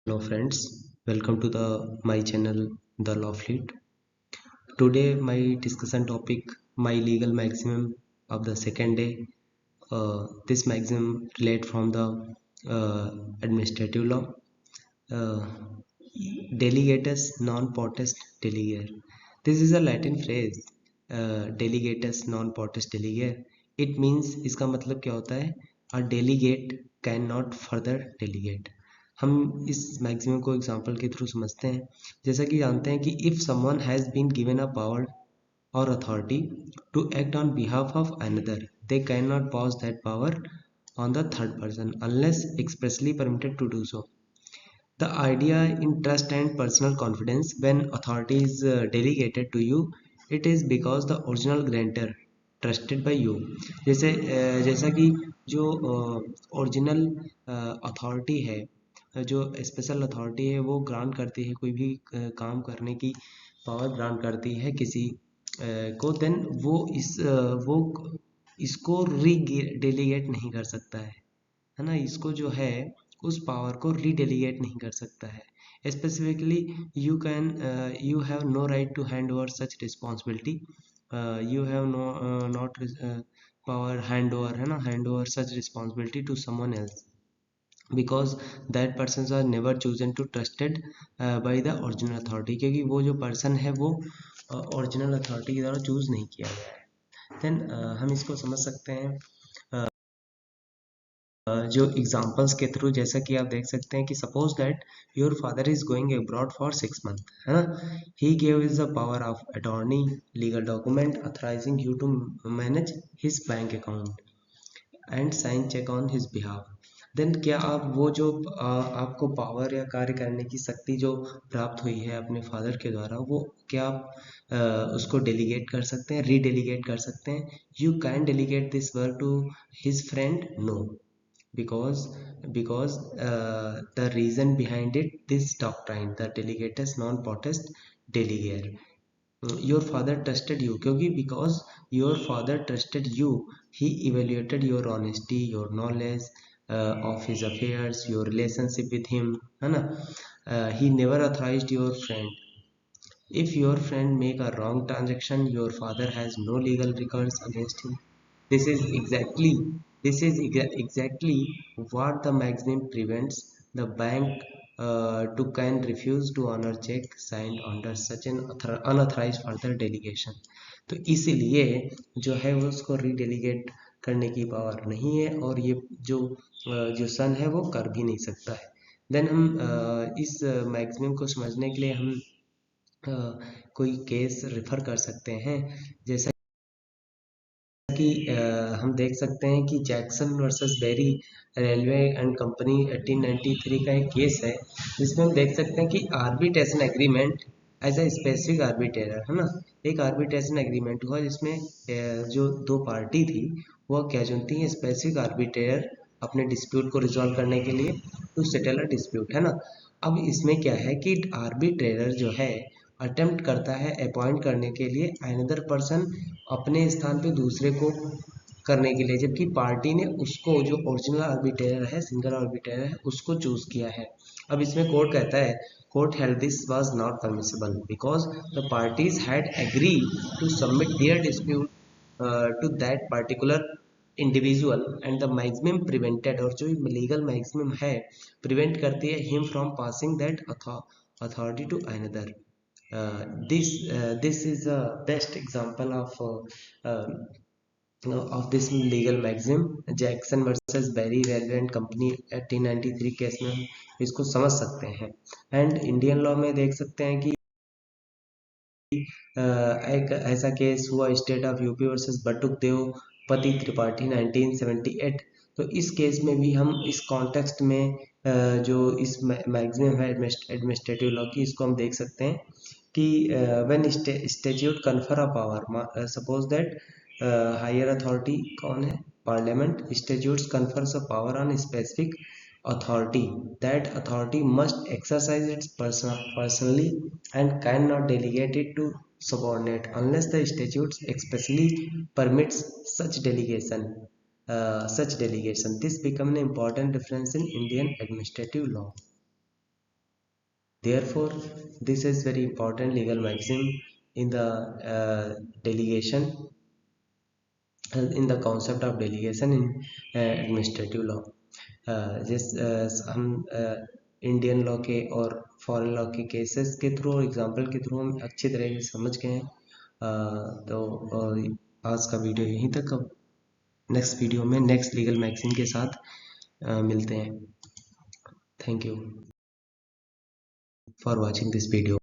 Hello friends, welcome to the my channel The Law Fleet. Today my discussion topic my legal maximum of the second day. This maximum relate from the administrative law. Uh, Delegatus non potest delegere. This is a Latin phrase. Delegatus non potest delegere. It means इसका मतलब क्या होता है? A delegate cannot further delegate. हम इस maximum को example के through समझते हैं. जैसा कि जानते हैं कि if someone has been given a power or authority to act on behalf of another, they cannot pass that power on the third person unless expressly permitted to do so. The idea in trust and personal confidence, when authority is delegated to you, it is because the original grantor trusted by you. जैसा कि जो original authority है, जो special authority है, वो grant करती है कोई भी काम करने की पावर ग्रांट करती है किसी को, देन वो इसको री डेलीगेट नहीं कर सकता है ना. इसको जो है उस पावर को रीडेलीगेट नहीं कर सकता है. Specifically you have no right to hand over such responsibility. You have no not power hand over, है ना, hand over such responsibility to someone else because that person are never chosen to trusted by the original authority. क्योंकि वो जो person है वो original authority के द्वारा choose नहीं किया गया है. देन हम इसको समझ सकते हैं जो एग्जाम्पल्स के थ्रू. जैसा कि आप देख सकते हैं कि suppose that your father is going abroad for 6 month, है ना. He give is the power of attorney legal document authorising you to manage his bank account and sign cheque on his behalf. Then क्या आप वो जो आपको power या कार्य करने की शक्ति जो प्राप्त हुई है अपने फादर के द्वारा, वो क्या आप उसको डेलीगेट कर सकते हैं, रीडेलीगेट कर सकते हैं? You can delegate this work to his friend? No, because the reason behind it, this doctrine, the delegatus non potest delegere. Your father trusted you, क्योंकि because your father trusted you, he evaluated your honesty, your knowledge of his affairs, your relationship with him, है ना. He never authorized your friend. If your friend make a wrong transaction, your father has no legal recourse against him. This is exactly exactly what the maxim prevents the bank to can refuse to honor check signed under such an unauthorized further delegation. तो इसीलिए जो है वो उसको रीडेलीगेट करने की power नहीं है, और ये जो सन है वो कर भी नहीं सकता है. देन हम इस मैक्सिमम को समझने के लिए हम कोई केस रेफर कर सकते हैं. जैसा कि हम देख सकते हैं कि Jackson versus Barry railway and company 1893 का एक केस है, जिसमें हम देख सकते हैं कि arbitration agreement as a specific arbitrator, है ना. एक आर्बिट्रेशन एग्रीमेंट हुआ जिसमें जो दो पार्टी थी वो क्या चुनती है, स्पेसिफिक आर्बिट्रेटर अपने डिस्प्यूट को रिजॉल्व करने के लिए, टू सेटल अ डिस्प्यूट, है ना. अब इसमें क्या है कि आर्बिट्रेटर जो है अटेम्प्ट करता है अपॉइंट करने के लिए अनदर पर्सन अपने स्थान पे दूसरे को करने के लिए, जबकि पार्टी ने उसको जो ओरिजिनल आर्बिट्रेटर है, सिंगल आर्बिट्रेटर है, उसको चूज किया है. अब इसमें कोर्ट कहता है, court held this was not permissible because the parties had agree to submit their dispute to that particular individual and the maxim prevented, और जो लीगल मैक्सिमम है प्रिवेंट करती है him from passing that authority to another. This is the best example of this legal maxim. Jackson versus Barry railway and company 1893 case में हम इसको समझ सकते हैं. एंड इंडियन लॉ में देख सकते हैं कि एक ऐसा केस हुआ स्टेट ऑफ यूपी वर्सेस बटुक देव पति त्रिपाठी 1978. तो इस केस में भी हम इस कॉन्टेक्स्ट में जो इस मैक्सिमम है एडमिनिस्ट्रेटिव लॉ की, इसको हम देख सकते हैं कि when statute confer a power, suppose that higher authority कौन है, parliament. Statutes confers a power on specific authority. That authority must exercise it personally and cannot delegate it to subordinate unless the statutes expressly permits such delegation. This become an important difference in Indian administrative law. Therefore, this is very important legal maxim in the delegation, in the concept of delegation in administrative law. जिस हम Indian law के और foreign law के cases के through और example के through हम अच्छी तरह से समझ गए हैं। तो आज का वीडियो यहीं तक। अब नेक्स्ट वीडियो में नेक्स्ट लीगल मैगजीन के साथ मिलते हैं। Thank you for watching this video.